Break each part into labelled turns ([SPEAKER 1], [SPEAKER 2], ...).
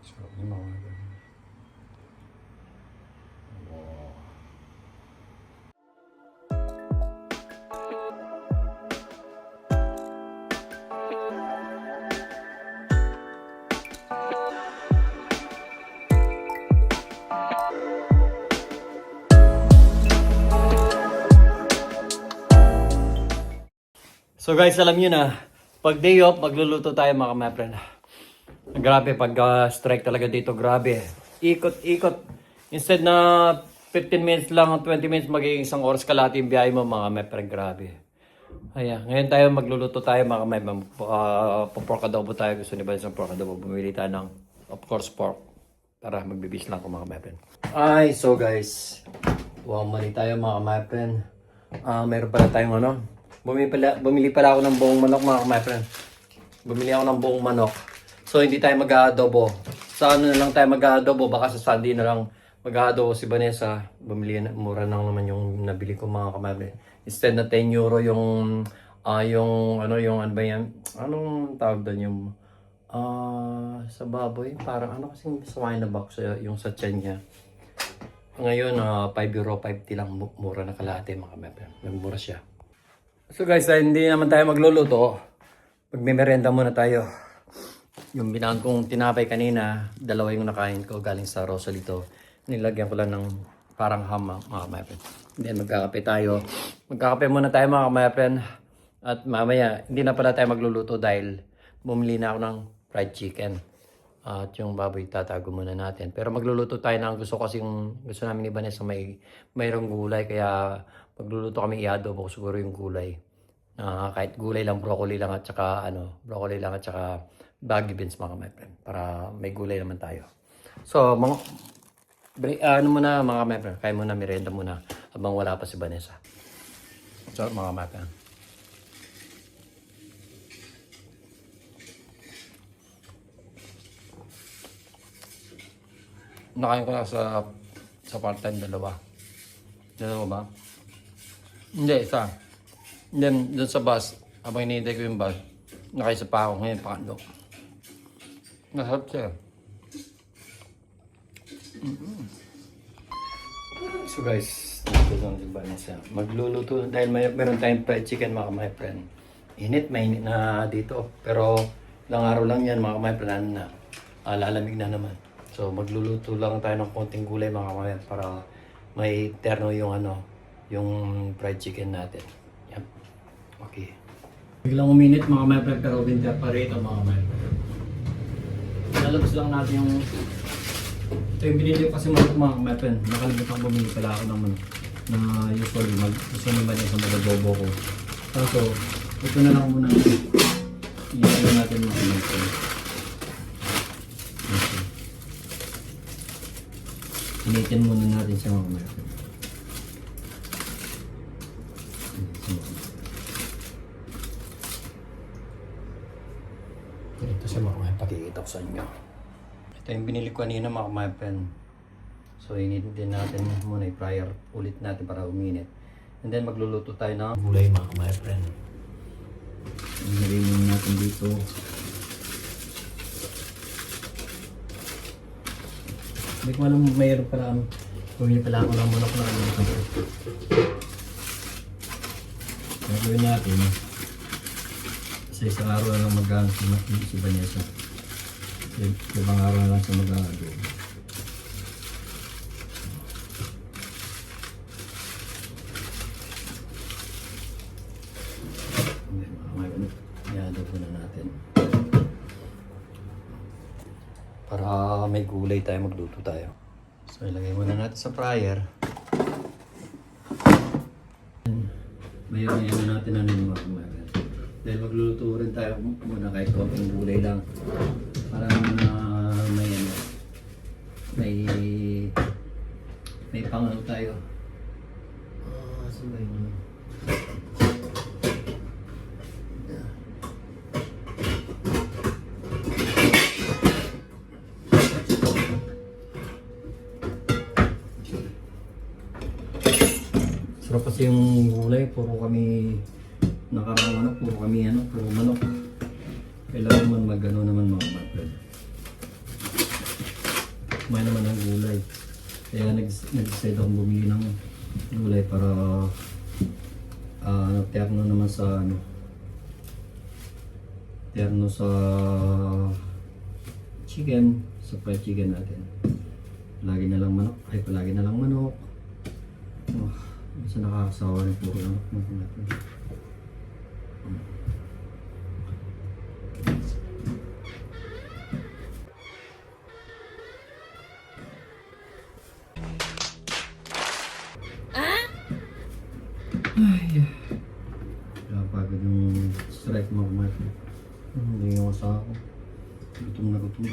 [SPEAKER 1] Sarap ni mga ganun. Wow. So guys, alam nyo na, pag day off, magluluto tayo mga my friend. Grabe, pag strike talaga dito, grabe. Ikot-ikot. Instead na 15 minutes lang, 20 minutes, magiging isang oras kalahati yung biyahe mo mga my friend, grabe. Ayan, ngayon tayo magluluto tayo mga my friend. Pork adobo tayo, gusto niyo ba isang pork adobo? Bumili tayo ng, of course, pork. Tara, magbibis lang ko mga my friend. Ay, so guys, mali tayo mga my friend. Meron pala tayong ano, bumili pala ako ng buong manok mga my friend. Bumili ako ng buong manok. So hindi tayo mag-aadobo. Sa ano na lang tayo mag-aadobo, baka sa Sunday na lang mag-aadobo si Vanessa. Bumili na, mura lang naman yung nabili ko mga kamay. Instead na 10 euro yung ano ba yan? Anong tawag doon yung sa baboy? Parang ano kasing swine na box yung sa tiyan niya. Ngayon 5 euro 50 lang, mura na kalahati mga kamay. Nagmura siya. So guys, hindi naman tayo magluluto. Magmemerenda muna tayo. Yung binaon kong tinapay kanina, dalawa yung nakain ko galing sa Rosalito. Nilagyan ko lang ng parang ham mga kamay. Then magkakape tayo. Magkakape muna tayo mga kamay. At mamaya, hindi na pala tayo magluluto dahil bumili na ako ng fried chicken. At yung baboy tatago muna natin. Pero magluluto tayo ng gusto namin ni Vanessa mayroong gulay. Kaya magluluto kami i-adobo siguro yung gulay. Kahit gulay lang, broccoli lang at saka baggy beans mga my friend. Para may gulay naman tayo. So, ano muna mga my friend. Kaya muna, merienda muna habang wala pa si Vanessa. So, mga my friend. Nakain ko na sa part-time dalawa. Dalawa ba? Hindi, isa. And then, dun sa bus, habang hinihintay ko yung bus, nakaisa pa ako ngayon, pakando. Nasarap siya. So guys, dito lang si Vanessa. Magluluto dahil meron tayong fried chicken mga my friend. Mainit na dito. Pero, ilang araw lang yan mga my friend na lalamig na naman. So, magluluto lang tayo ng konting gulay mga my friend para may terno yung fried chicken natin. Yan. Okay. Biglang uminit mga my friend pero winter pa rito mga my friend. Lalabas lang natin yung ito yung binili ko kasi mga my friend. Nakalimutan bumili pala ako ng na usually gusto naman yung sa mag-adobo ko. So, ito na lang muna i-ano natin mga my friend. Okay. Initin muna natin siya mga my friend. Ito siya mga may pakikita ko sa inyo. Ito yung binili ko kanina mga my friend. So initin natin muna i-fryer ulit natin para uminit. And then magluluto tayo ng gulay mga my friend. Ilagay muna natin dito. Hindi ko alam mayroon pala bumili pala ako ng manok na gagawin natin. Sa isang araw na lang mag-aano si Vanessa. Ibang araw na lang siya mag-aano. I-adobo na natin. Para may gulay tayo, magluto tayo. So ilagay muna natin sa fryer. Mayroon yan natin yung mga dahil magluluto rin tayo muna kahit konting gulay lang para may pangano tayo. Sabay mo. Sarap kasi yung gulay, puro kami nakarang puro manok. Kailangan man mag-ano naman mga kapatid. kumain naman ng gulay. Kaya nag-decide akong bumili ng gulay para terno naman sa terno sa chicken, sa fried chicken natin. Palagi na lang manok. Oh, minsan nakakasawa rin puro manok natin. Ay, pagod yung strike mo kumain. Hindi yung asa ako. Gutom na gutom.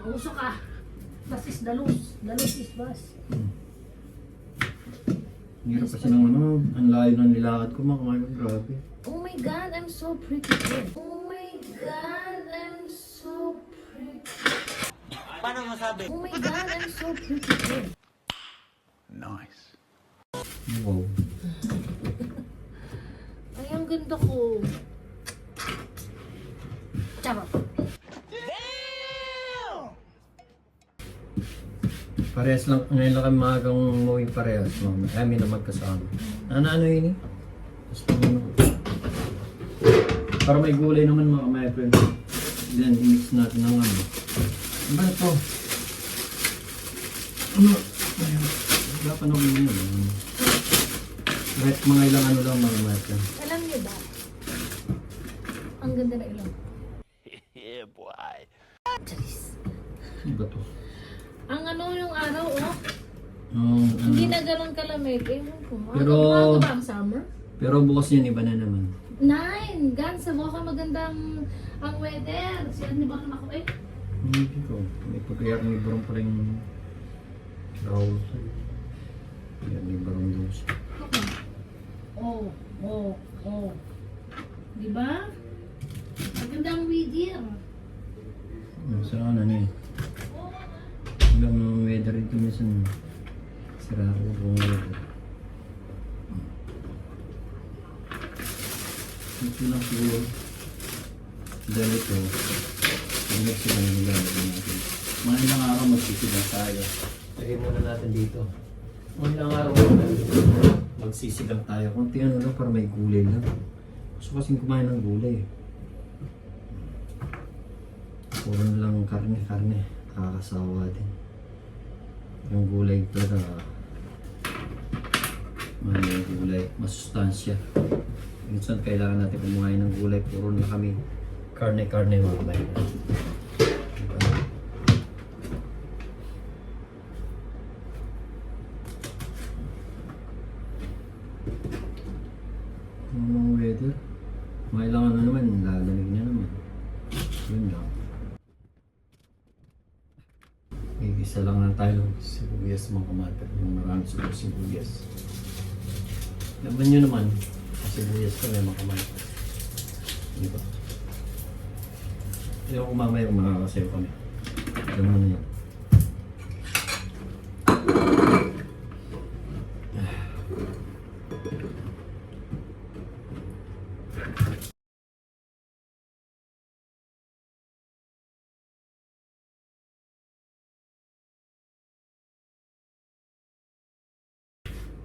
[SPEAKER 2] Mausok ka. Bas is dalos. Dalos is bas.
[SPEAKER 1] Ang hirap kasi ng ang layo ng nilakad ko, kumain ko, grabe.
[SPEAKER 2] Oh my God, I'm so pretty kid. Oh my God, I'm so pretty.
[SPEAKER 3] Paano masabi?
[SPEAKER 2] Oh my God, I'm so pretty kid.
[SPEAKER 3] Nice.
[SPEAKER 1] Wow.
[SPEAKER 2] Ay, ang ganda ko. Charot.
[SPEAKER 1] Parehas lang, ngayon lang kami maagang umuwi parehas. Kami na magkasama. Ano yun eh? Basta para may gulay naman mga friend. Then, i-mix natin ng ano. Ano ba ito? Ayun. Wala pa naman yun. Kahit mga ilang ano lang mga friend.
[SPEAKER 2] Alam niyo ba? Ang ganda na ilong.
[SPEAKER 3] Yeah, boy.
[SPEAKER 2] Charis.
[SPEAKER 1] Ano ba ito?
[SPEAKER 2] Ang ano yung araw, oh.
[SPEAKER 1] Ano?
[SPEAKER 2] Hindi na ganun kalamig. Ewan ko.
[SPEAKER 1] Pero-
[SPEAKER 2] Ano ba ang summer?
[SPEAKER 1] Pero bukas yun, iba na naman.
[SPEAKER 2] 9. Gansa, baka magandang ang weather. Si ano ba naman ako eh?
[SPEAKER 1] Hindi ko. May pagkayari may barong pa rin Raul. Yan, may barong doon siya.
[SPEAKER 2] Oh. Di ba? Magandang weather.
[SPEAKER 1] Sa ano na eh. Hanggang weather ito minsan. Sira ako kung weather. Ito lang siguro. Dahil ito, pag nagsilang yung gagawin natin. Mga ilang araw magsisigang tayo. Lagay muna natin dito. Mga ilang araw magsisigang tayo. Kunti ano lang para may gulay lang. Gusto kasing kumain ng gulay. Puro na lang karne. Nakakasawa din. Yung gulay talaga. May gulay. Masustansya. Minsan kailangan natin kumain ng gulay. Puro na kami karne mga kabayan. Anong weather? Mailangan na naman, lalamig na naman. Yun lang. Igisa lang na tayo ng sibuyas mga kamater. Yung marami siguro sibuyas. Laban nyo naman, sibuyas kami mga kamater. Di ba? Ayaw ko mamaya kung makakasayo kami. Alam mo na yan.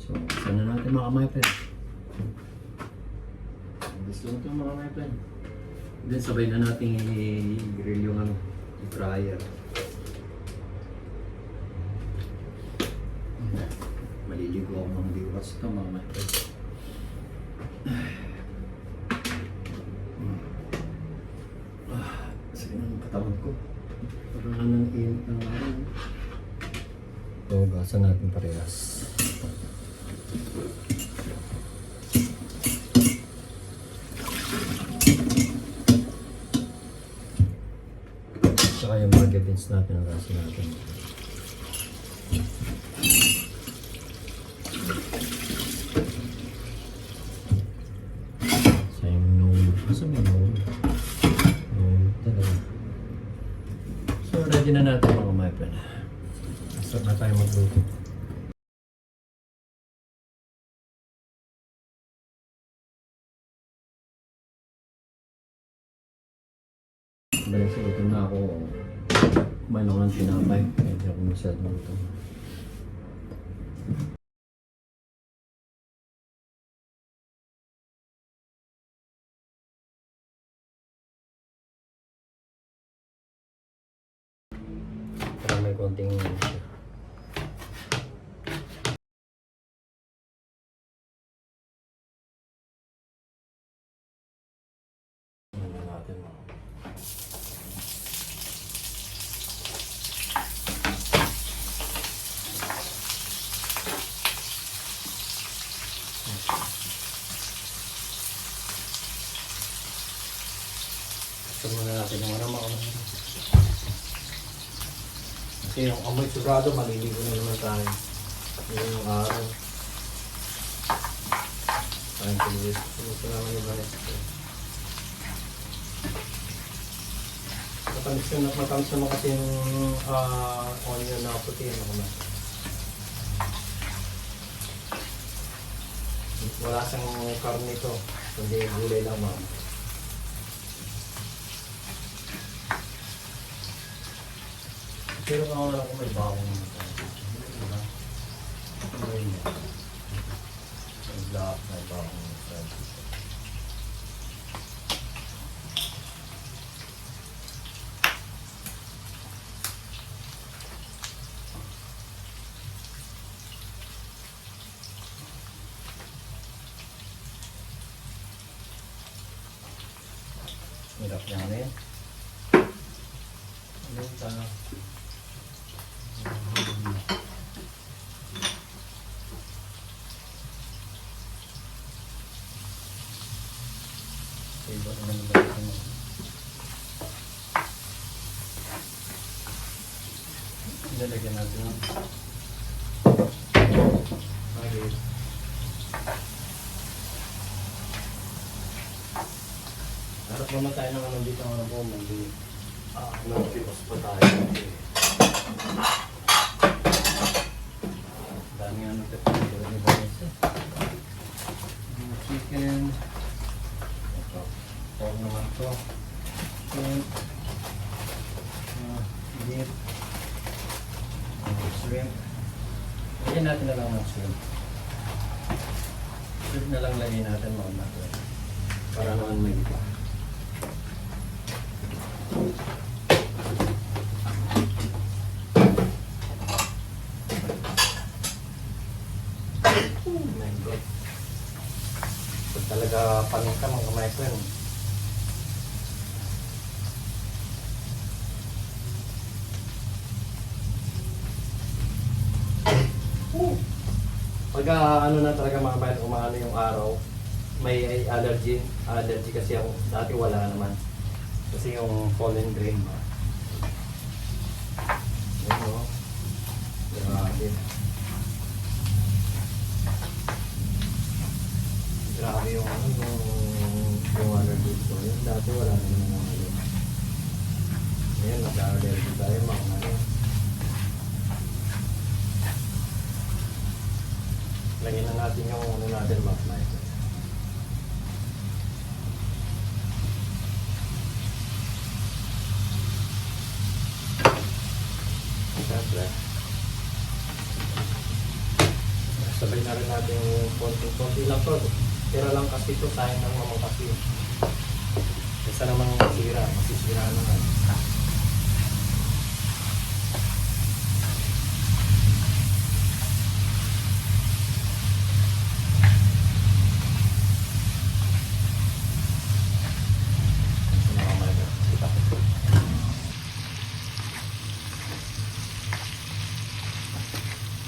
[SPEAKER 1] So, sana natin mga kamater. Gusto mo ito mga kamater. Then sabay na natin i-grill yung i-fryer. Maliligo ako ng biwas ito mga kamater. Sige na ang katawan ko. Parang anong init ng araw. So, gasan natin parehas. Saka yung mga beans natin ang gasan natin. Sayang nung... Masa may nung? Nung talaga. So, ready na natin mga kumaipin. Start na tayo magluto. Balik sa luto na ako. Kumain ako ng tinapay. Hindi ako masyadong ito. Para may konting siya. Ano natin mga gusto muna natin yung mga kasi yung amoy sigurado maliligo na naman tayo. Yun yung araw. Parang tuloy. Gusto naman yung balit. Matamis naman kasi yung onion na puti. Wala siyang karne ito. Kundi gulay lang mga. Pero kung wala kung may bawang ito. Diba? May black, may bawang ito. Hirap niya ano yan. Ano yung tanong? Iba naman ba ito mo? Nalagyan natin ang magiging. Harap naman tayo ng ano dito ang ano po, mali. Nagpipos pa tayo. Dami nga nung tapos dito ni Vanessa. Chicken. Ito. Pork naman ito. Chicken. Beef. Shrimp. Lagyan natin na lang ng shrimp. Shrimp na lang lagyan natin mga natin. Para naman may iba. Talaga panin ka mga my friend. Pagka ano na talaga mga friend, umano yung araw, may allergy kasi ako. Dati wala naman. Kasi yung pollen grain ba. Yun o. Grabe. Grabe yung ano, yung allergy ko. Yun, dati wala naman yung mga yun. Ngayon, nag-allergy tayo mga ano. Lagyan na natin yung ano natin mga night. Siyempre. Sabay na rin natin yung konti lang to. Tira lang kasi ito, sayang lang naman kasi. Isa namang masisira naman.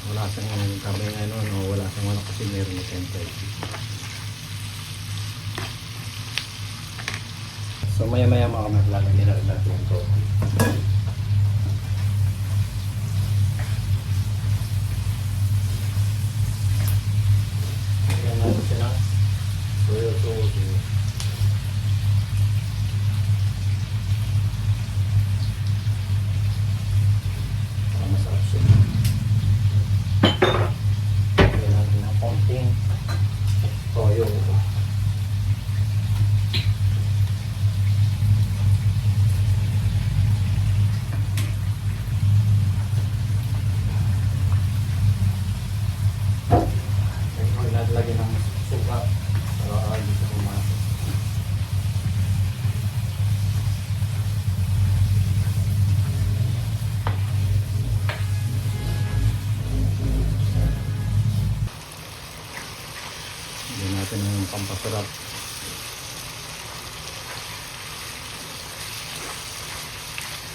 [SPEAKER 1] Wala siyang kami ano, wala siyang ano kasi meron na temperature. So maya-maya mga maglalagay na rin natin yung coffee. Lagyan natin siya ng soya sauce. Para masarap siya. Lagyan natin ng konting toyo.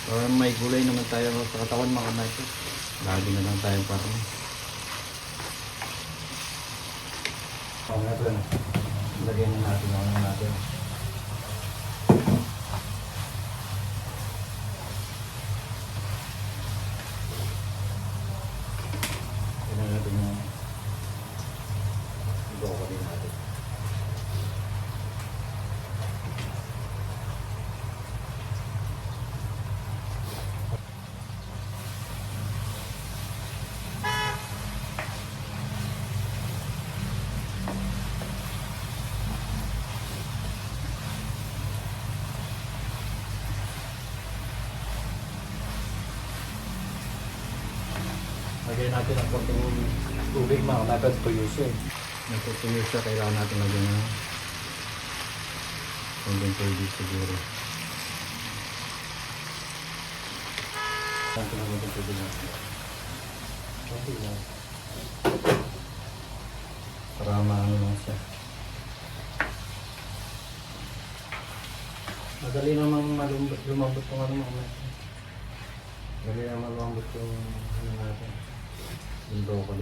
[SPEAKER 1] May gulay naman tayo sa katawan mga kamatis. Lagi na lang tayong parang. Natin. Lagyan na natin ang ano natin. Lagyan natin yung broccoli natin. Lagyan natin ang konting tubig mga kamatis, tuyo siya eh. Nagtutuyo siya, kailangan natin lagyan ng konting tubig siguro. Natin ang konting tubig natin. Konti lang. Para maano lang siya. Madali namang lumambot yung ano mga kamatis. Madali namang lumambot yung ano natin. Yung broccoli.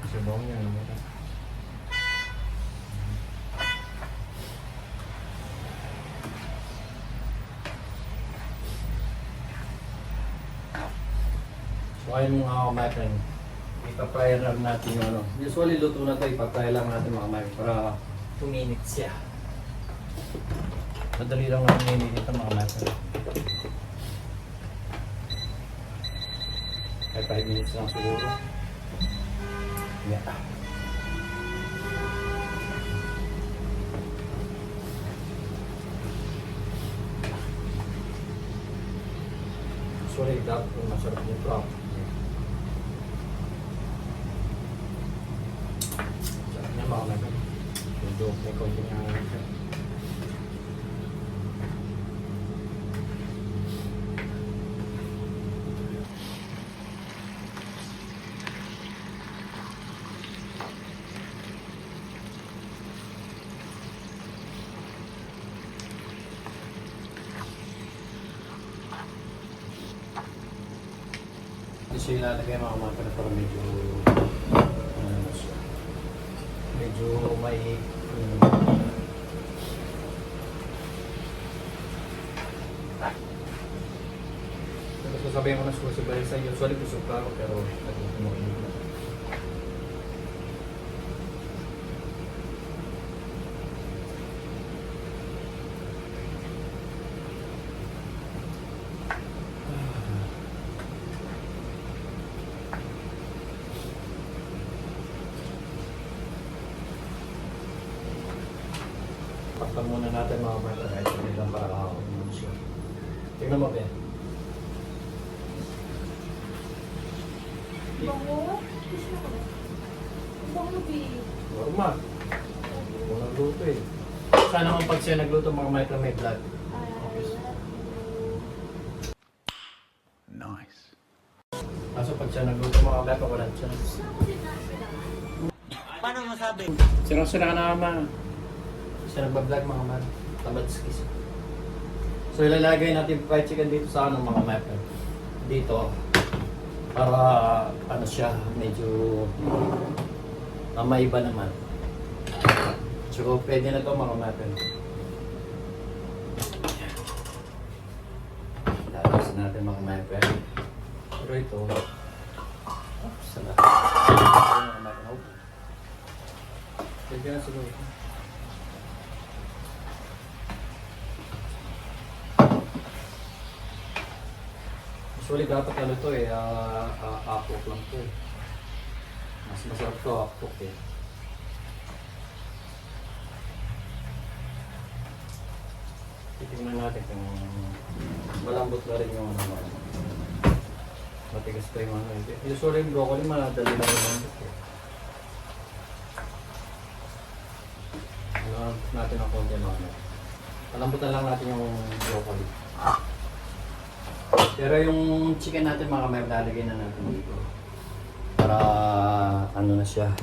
[SPEAKER 1] Kasi bawang yan naman. So ayun mga kamatis, ipa-fry lang natin yung ano. Usually luto na ito, ipa-fry lang natin mga kamatis para tuminit siya. Madali lang naman tuminit ito mga kamatis. Ay 5 minutes lang siguro. Yeah. Sorry, dapat masarap yung crop. Sarap niya mga kamatis. Medyo may konting hangin siya. Ito siya ilalagay mga kamatis para medyo medyo may sasabihin ko na susubay sa iyo. Usually busog ka ako pero nagtutumukin na. Paktan muna natin mga kamatis kahit hindi lang para kakakain siya. Tingnan mo ba?
[SPEAKER 2] Bango? Bango, B.
[SPEAKER 1] Normal. Kung nagluto eh. Sana naman pag siya nagluto mga kamatis may blood.
[SPEAKER 3] Nice.
[SPEAKER 1] Kaso pag siya nagluto mga kamatis wala siya.
[SPEAKER 3] Paano masabi?
[SPEAKER 1] Sira-sira ka na naman. Siya nagbablog mga kamatis. Tabatskis. So ilalagay natin fried chicken dito sa ano mga kamatis. Dito. Para ano siya, medyo maiba naman. So pwede na ito mga kamatis. Lalasin natin mga kamatis. Pero ito, sarap. Pwede na siguro. Usually dapat ano to eh, apok lang to eh. Mas masarap to apok eh. Titingnan natin kung malambot na rin yung ano. Matigas pa yung ano. Usually yung broccoli madali lang malambot eh. Ano natin ang konti ng ano. Palambutan lang natin yung broccoli. Pero yung chicken natin mga kamay, lalagay na natin dito. Para ano na siya.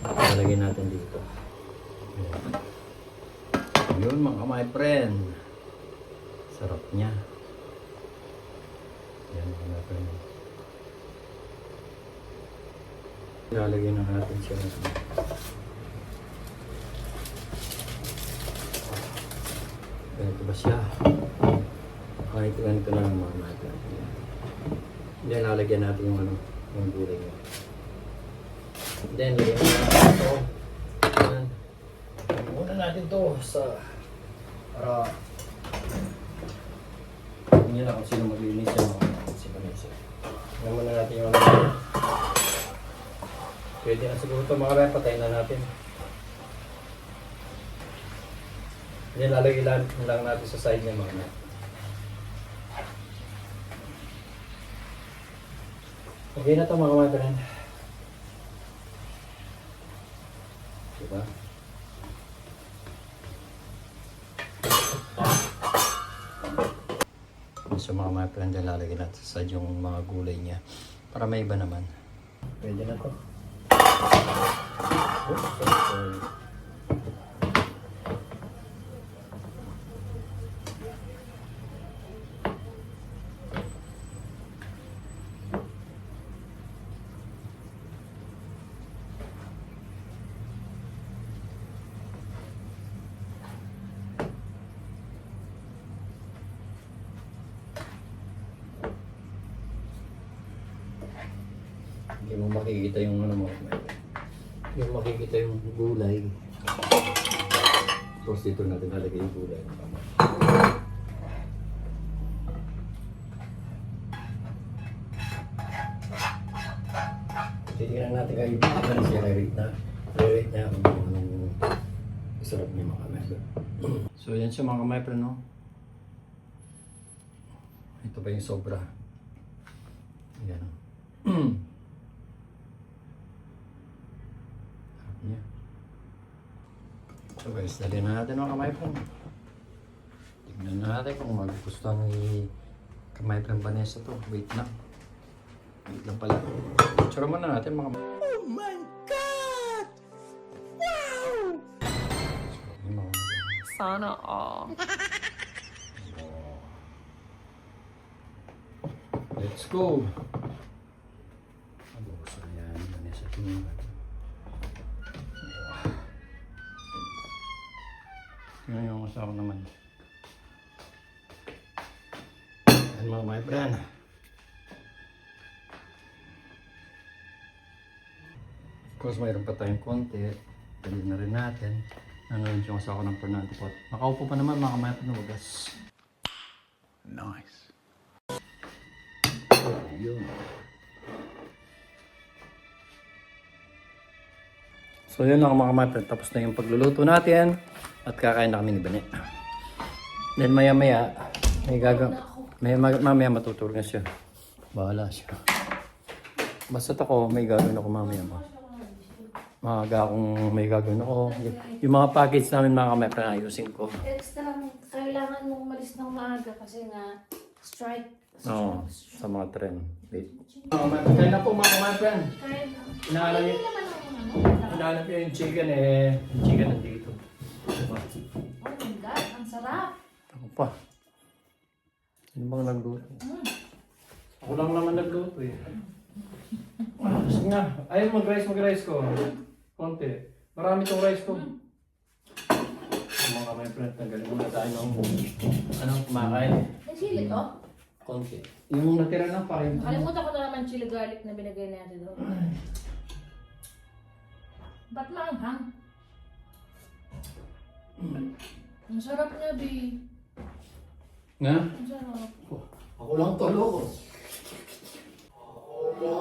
[SPEAKER 1] Lalagay natin dito. Yun mga kamay friend. Sarap niya. Yan mga friend. Ilalagay na natin siya. Ganito ba siya? Kahit ganito na lang mga friend. Then lalagyan natin yung ano, yung gulay niya. Then lagyan natin ito. Yan. Muna natin to sa para hindi na kung sino maglinis yan mga si Vanessa. Alam muna natin yung ano. Pwede na siguro ito mga kaya patayin na natin. Then lalagay lang natin sa side niya mga kaya. Okay na ito mga kamateran. Diba? So mga kamateran dyan lalagyan natin sa yung mga gulay niya para may iba naman. Pwede na ito. Oops, sorry. Hindi mo makikita yung ano mo. Hindi mo makikita yung gulay. Tapos dito natin nalagay yung gulay. Titignan natin kayo ano siya rate na. Rate na kung anong sarap niya mga kamay. So yan siya mga kamay no? Ito pa yung sobra. Yan o. Yeah. So guys, dali na natin mga kamay po. Tignan natin kung magugustuhan ni kamay po ng Vanessa to. Wait lang. Wait lang pala. Tsura muna natin mga kamay.
[SPEAKER 3] Oh my God! Wow!
[SPEAKER 1] So, mga...
[SPEAKER 2] Sana all.
[SPEAKER 1] Let's go! So yan, Vanessa tingin natin. Tingnan yung asawa naman. Yan mga my friend. Of course, mayroon pa tayong konti. Dali na rin natin. Nanonood yung asawa ng Fernando Pot. Nakaupo pa naman mga my friend. Wagas.
[SPEAKER 3] Nice.
[SPEAKER 1] Yun. So yun lang mga my friend. Tapos na yung pagluluto natin. At kakain na kami ni Bane. Then maya maya, may mamaya matutulog na siya. Bahala siya. Basta ako, may gagawin ako mamaya mo. Maaga akong may gagawin ako. Yung mga package namin mga kamay, ayusin ko.
[SPEAKER 2] Extra, kailangan mong umalis ng maaga kasi nga strike.
[SPEAKER 1] Oo, sa mga trend. Wait. Kaya na po mga kamay friend.
[SPEAKER 2] Kaya na.
[SPEAKER 1] Inahanap
[SPEAKER 2] Hindi
[SPEAKER 1] niyo,
[SPEAKER 2] naman ako
[SPEAKER 1] inahanap niyo yung chicken eh. Yung chicken nandito. Diba?
[SPEAKER 2] Oh my God, ang sarap.
[SPEAKER 1] Ako pa. Sino bang nagluto? Ako lang naman nagluto eh. Sige nga. Ayaw mag-rice ko. Konti. Marami tong rice ko. Mga my friend, nagaling muna tayo ng anong kumakain.
[SPEAKER 2] May chili to?
[SPEAKER 1] Konti. Yung natira na pa.
[SPEAKER 2] Nakalimutan ko na naman chili garlic na binigay natin doon. Ba't maanghang? Ang sarap niya, B.
[SPEAKER 1] Nga?
[SPEAKER 2] Ang sarap.
[SPEAKER 1] Ako lang tolo.
[SPEAKER 3] Oh no!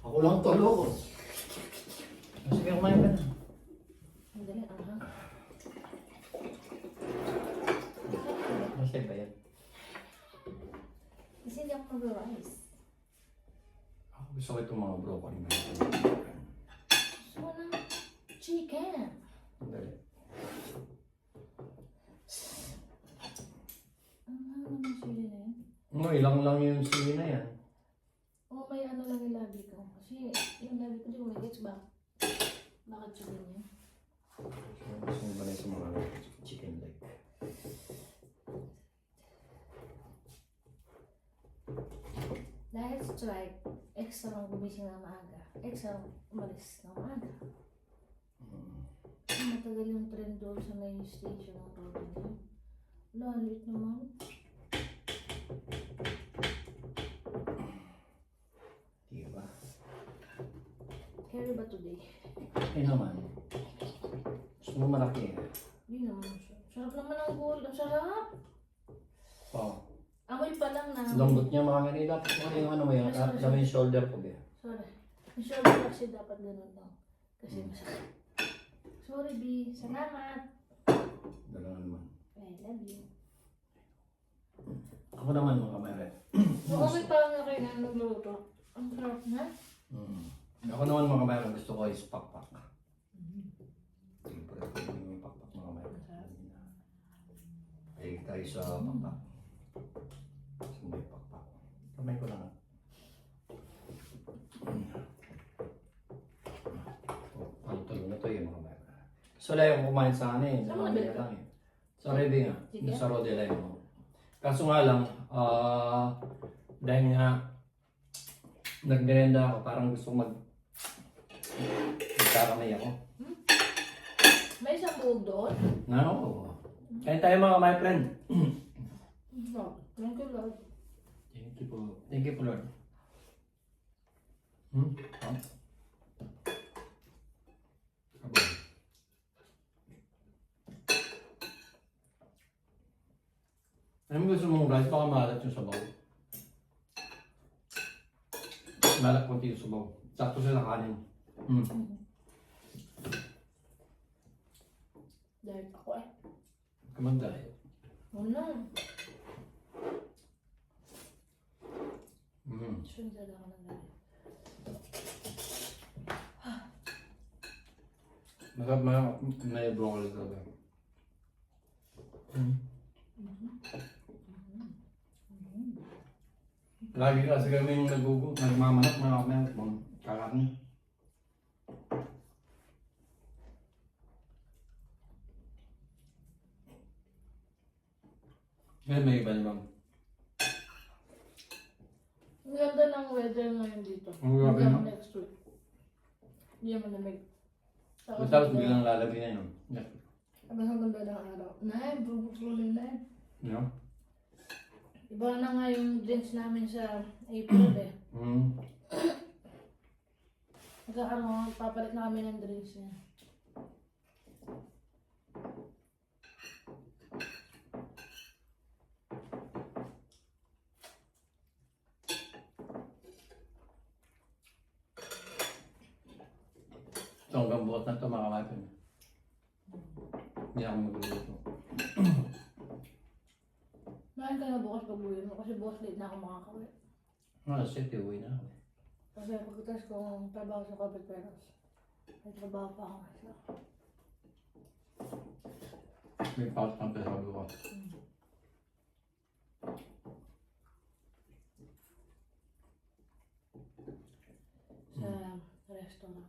[SPEAKER 1] Ako lang tolo. Sige, kumain ka na.
[SPEAKER 2] Ang dali, anghang.
[SPEAKER 1] Masaya ba yan?
[SPEAKER 2] Kasi hindi ako mag-rice.
[SPEAKER 1] Ako gusto ko itong mga broccoli.
[SPEAKER 2] So na, chicken.
[SPEAKER 1] Dali.
[SPEAKER 2] Anghang naman chili na yun.
[SPEAKER 1] No, ilang lang yung sili na yan.
[SPEAKER 2] Oh, may ano lang yung labi ko. Kasi yung labi ko di umigit. Bakit ba? Bakit siya ganyan?
[SPEAKER 1] Gusto mo ba na sa mga chicken leg?
[SPEAKER 2] Dahil strike, extra lang gumising ng maaga. Extra lang umalis ng maaga. Matagal yung train doon sa may station ng road niya. Lalit naman.
[SPEAKER 1] Diba?
[SPEAKER 2] Carry ba today?
[SPEAKER 1] Eh naman. Gusto mo malaki eh.
[SPEAKER 2] Hindi naman siya. Sarap naman ang gold. Ang sarap.
[SPEAKER 1] Oo.
[SPEAKER 2] Amoy pa lang na.
[SPEAKER 1] Lambot niya mga ganila. Ano yung ano mo yan? Alam mo yung shoulder ko ba?
[SPEAKER 2] Sorry. Ang shoulder kasi dapat ganun lang. Kasi masakit. Sorry, B. Salamat.
[SPEAKER 1] Gano'n naman.
[SPEAKER 2] I love you.
[SPEAKER 1] Ako naman mga kamere.
[SPEAKER 2] Okay pa lang na kayo na nagluluto. Ang sarap na.
[SPEAKER 1] Ako naman mga kamere, gusto ko is pakpak. Siyempre, yung pakpak mga kamere. Ay tayo sa pakpak. Sa may pakpak. Kamay ko lang. Tulo na to yung mga kamere. So, wala yung kumain sa akin.
[SPEAKER 2] Saan mo nabili ka?
[SPEAKER 1] Lang eh. Sa Rebe nga.
[SPEAKER 2] Sige.
[SPEAKER 1] Sa Rodela yun. Kaso nga lang, dahil nga nagmerenda ako, parang gusto ko magkakamay ako.
[SPEAKER 2] May isang buhog doon?
[SPEAKER 1] No. Kain tayo mga my friend.
[SPEAKER 2] No. Thank you, Lord.
[SPEAKER 1] Thank you po. Thank you po, Lord. Hmm? Oh. Aba. Ano gusto mong rice? Baka malat yung sabaw. Malat konti yung sabaw. Sakto sila kanin.
[SPEAKER 2] Dahil ako eh.
[SPEAKER 1] Kamanda.
[SPEAKER 2] Wala.
[SPEAKER 1] Mm.
[SPEAKER 2] Sunod ako ng dahil.
[SPEAKER 1] Masarap may broccoli talaga. Lagi kasi kami yung nagmamanap mga kamay. Kakakin. Ngayon may iba naman.
[SPEAKER 2] Ang ganda ng weather ngayon dito.
[SPEAKER 1] Ang grabe,
[SPEAKER 2] Hanggang
[SPEAKER 1] no?
[SPEAKER 2] next week. Hindi naman namig.
[SPEAKER 1] Tapos biglang lalagay na yun. Yeah.
[SPEAKER 2] Tapos ang ganda ng araw. Nay, bubuklunin na yun.
[SPEAKER 1] Yeah.
[SPEAKER 2] Iba na nga yung drinks namin sa April eh. Nagkakaroon, papalit na kami ng drinks niya.
[SPEAKER 1] So hanggang bukas na ito mga kapatid. Hindi ako magluluto.
[SPEAKER 2] Nahin ka na bukas pag-uwi mo kasi bukas late na ako makakauwi.
[SPEAKER 1] City, uwi na ako.
[SPEAKER 2] Kasi pagkatas kong trabaho sa Covet Peros, may trabaho pa ako ngayon.
[SPEAKER 1] May pause kang sa bukas.
[SPEAKER 2] Sa restaurant.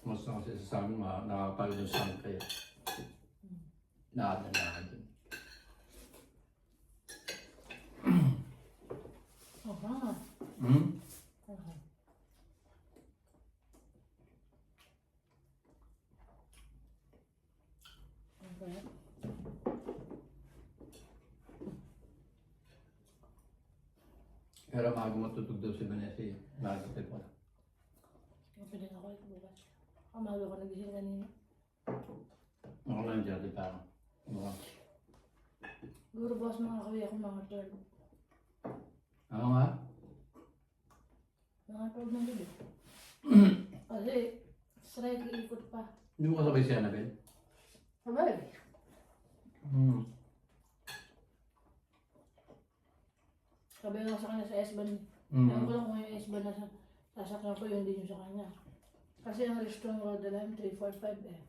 [SPEAKER 1] Mas na kasi sa amin, nakakapagod yung saan kaya. Nakakad na din.
[SPEAKER 2] Aha.
[SPEAKER 1] Hmm?
[SPEAKER 2] Aha. Okay.
[SPEAKER 1] Pero maaga matutog daw si Vanessa eh. Maaga pa pala.
[SPEAKER 2] Pwede na ako ito bukas. Amaga ko nagising kanina.
[SPEAKER 1] Ako lang dyan, di pa ako. Diba?
[SPEAKER 2] Siguro bukas makakauwi ako mga 12.
[SPEAKER 1] Ano nga?
[SPEAKER 2] Mga 12 ng gabi. Kasi, strike iikot pa.
[SPEAKER 1] Hindi mo kasabay si Annabelle?
[SPEAKER 2] Sabay. Sabi nga sa kanya sa S-Bahn. Ewan ko lang kung yung S-Bahn na sasakyan ko yun din yung sa kanya. Kasi ang restaurant road na lang 345 eh.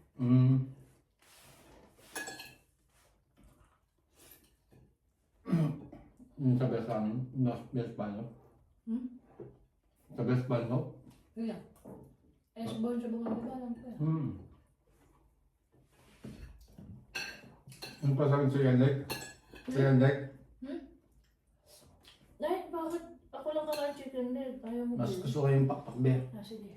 [SPEAKER 1] Sa best ano? Best band, no? Sa best band, no?
[SPEAKER 2] Yun lang. S-bone sa bunga di ba? Alam ko yan.
[SPEAKER 4] Ano pa sabi sa Yandex? Sa Yandex?
[SPEAKER 2] Ay, bakit? Ako lang kakain chicken leg. Ayaw mo
[SPEAKER 1] Mas
[SPEAKER 2] din.
[SPEAKER 1] gusto ko yung pakpak be.
[SPEAKER 2] Ah, sige.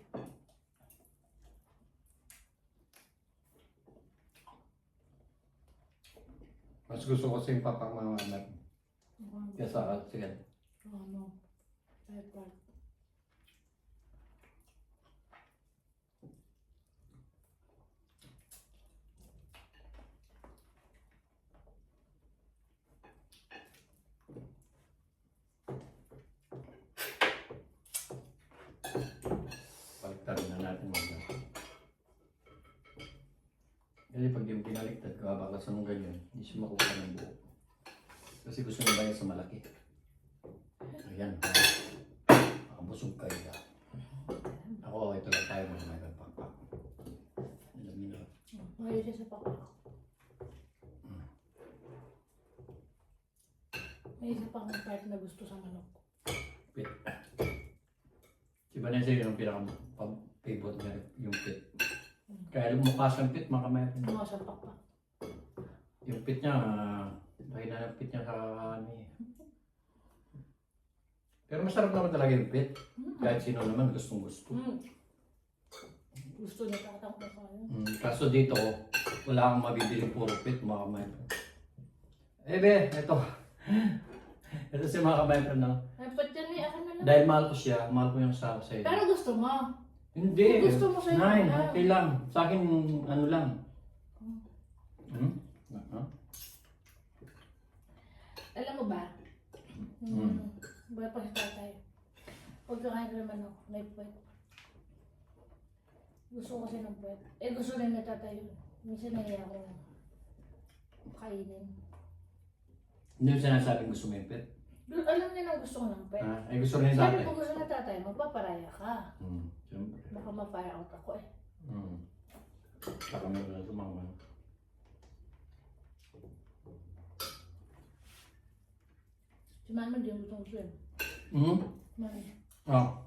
[SPEAKER 4] Mas gusto ko sa yung papak mga anak.
[SPEAKER 1] Kesa sige.
[SPEAKER 2] Ano? Ay, part.
[SPEAKER 1] Paligtarin na natin mga. Kasi pag yung pinaliktad ko, baka sa nung ganyan, hindi siya makuha ng buo. Kasi gusto niya bayan sa malaki. Ayan, makabusog kayo na. Ako, ito lang tayo mga may pakpak. Alam niyo na.
[SPEAKER 2] Ngayon siya sa pakpak. May isa pang part na gusto sa manok.
[SPEAKER 1] Pit. Si Vanessa yung pinaka-favorite niya, yung pit. Kaya mukha siyang pit, mga kamay.
[SPEAKER 2] Mga sa pakpak.
[SPEAKER 1] Yung pit niya, laki na yung pit niya sa ano eh. Pero masarap naman talaga yung pit. Kahit sino naman gustong gusto.
[SPEAKER 2] Gusto niya tatang ko kayo.
[SPEAKER 1] Kaso dito, wala kang mabibiling puro pit, mga kamay. Eh be, eto. Ito si mga kamay no?
[SPEAKER 2] Ay, ba't yan eh? Akin na lang.
[SPEAKER 1] Dahil mahal ko siya, mahal ko yung sa sa'yo.
[SPEAKER 2] Pero gusto mo.
[SPEAKER 1] Hindi.
[SPEAKER 2] Kung gusto mo sa'yo
[SPEAKER 1] Nine,
[SPEAKER 2] lang.
[SPEAKER 1] okay lang. Sa akin, ano lang.
[SPEAKER 2] Alam mo ba? Buhay pa si tatay. Pag kakain ko naman ako, may puwet. Gusto ko kasi ng puwet. Eh, gusto rin na tatay yun. Minsan nahiya ako kainin.
[SPEAKER 1] Hindi yung sinasabing gusto mo yung pit.
[SPEAKER 2] Alam niya na gusto ko ng puwet.
[SPEAKER 1] Ay gusto rin sa
[SPEAKER 2] Sabi
[SPEAKER 1] atin.
[SPEAKER 2] ko gusto na tatay, magpaparaya ka.
[SPEAKER 1] Siyempre.
[SPEAKER 2] Baka ma-fire out ako eh.
[SPEAKER 1] Saka meron na sumama.
[SPEAKER 2] Si mama din gusto ko swim. Mami,
[SPEAKER 1] Ah.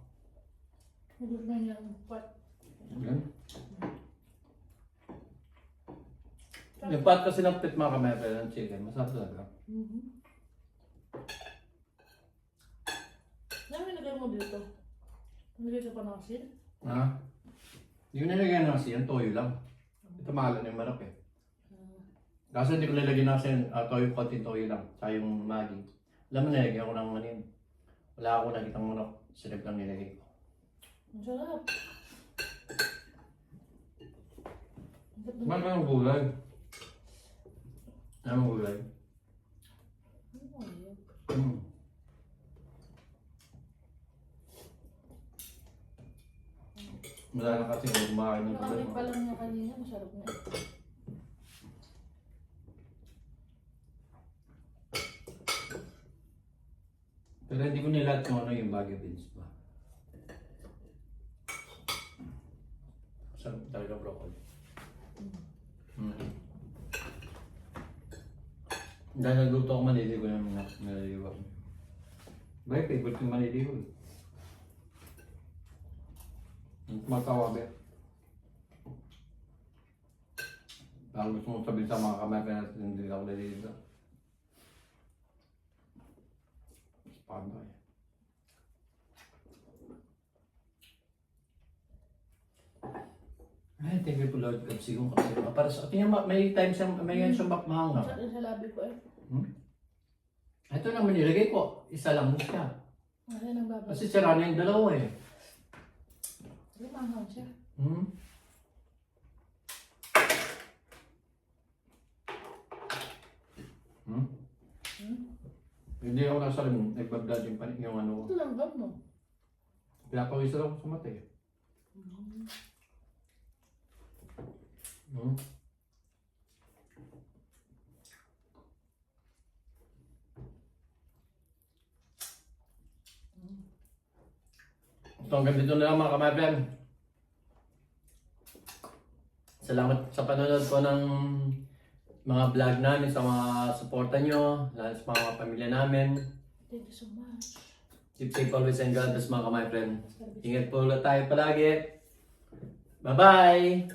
[SPEAKER 2] gusto na niya ng puwet.
[SPEAKER 1] Yan. Yung pat kasi ng pit mga kamay ng chicken, masarap talaga.
[SPEAKER 2] Ano nilagay mo dito? Nilagay ka pa ng asin?
[SPEAKER 1] Ha? Yung nilagyan ng asin, toyo lang. Ito mahalan yung manok eh. Kaso hindi ko nilagyan ng asin, toyo, konting toyo lang. Tsaka yung Maggi. Alam mo, nilagyan ko ng ano yun. Wala ako nakitang manok. Sinag lang nilagay ko.
[SPEAKER 2] Ang sarap.
[SPEAKER 1] Ano ang gulay? Ano ang gulay? Wala na kasi kumakain ng gulay.
[SPEAKER 2] Nakakit pa lang niya kanina, masarap na.
[SPEAKER 1] Pero hindi ko nilat kung ano yung Baguio beans ba. Masarap talaga broccoli. Dahil nagluto ako maniligo yung mga naliliwa. Bay, favorite yung maniligo eh. Matawa ba? Parang gusto mong sabihin sa mga kamay kaya hindi ako naliligo. Paano eh? Ay, thank you po Lord God. Sigong kasi para sa atin may time siya, may yan siyang bakmanga.
[SPEAKER 2] Sa labi ko eh.
[SPEAKER 1] Ito naman nilagay ko, isa lang siya.
[SPEAKER 2] Kasi nang babas.
[SPEAKER 1] Kasi sira na yung dalawa eh.
[SPEAKER 2] Lumanghang siya.
[SPEAKER 1] Hindi ako nasa rin, nagbagdad yung panik yung ano.
[SPEAKER 2] Ito lang gab mo.
[SPEAKER 1] Pinapawisa ako sa mata eh. So hanggang dito na lang mga kamabyan. Salamat sa panonood ko ng mga vlog namin, sa mga suporta nyo, lalo sa mga pamilya namin.
[SPEAKER 2] Thank you so much.
[SPEAKER 1] Keep safe always and God bless mga kamay friend. Ingat po ulit tayo palagi. Bye-bye!